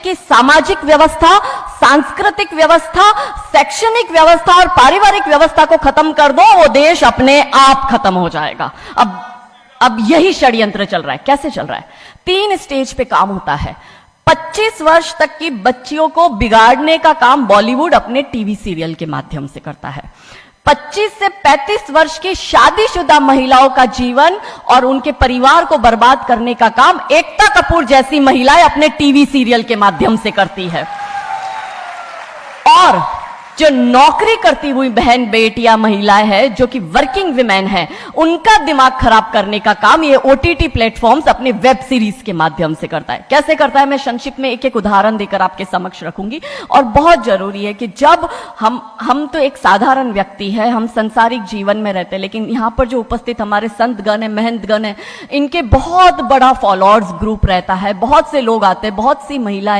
की सामाजिक व्यवस्था, सांस्कृतिक व्यवस्था, शैक्षणिक व्यवस्था और पारिवारिक व्यवस्था को खत्म कर दो, वो देश अपने आप खत्म हो जाएगा। अब यही षड्यंत्र चल रहा है। कैसे चल रहा है? 3 स्टेज पे काम होता है। 25 वर्ष तक की बच्चियों को बिगाड़ने का काम बॉलीवुड अपने टीवी सीरियल के माध्यम से करता है। 25 से 35 वर्ष की शादीशुदा महिलाओं का जीवन और उनके परिवार को बर्बाद करने का काम एकता कपूर जैसी महिलाएं अपने टीवी सीरियल के माध्यम से करती है। और जो नौकरी करती हुई बहन बेटियां महिलाएं हैं, जो कि वर्किंग विमेन हैं, उनका दिमाग खराब करने का काम ये ओटीटी प्लेटफॉर्म्स अपने वेब सीरीज के माध्यम से करता है। कैसे करता है, मैं संक्षिप्त में एक एक उदाहरण देकर आपके समक्ष रखूंगी। और बहुत जरूरी है कि जब हम तो एक साधारण व्यक्ति है, हम संसारिक जीवन में रहते हैं, लेकिन यहां पर जो उपस्थित हमारे संतगण है, महंतगण है, इनके बहुत बड़ा फॉलोअर्स ग्रुप रहता है, बहुत से लोग आते हैं, बहुत सी महिलाएं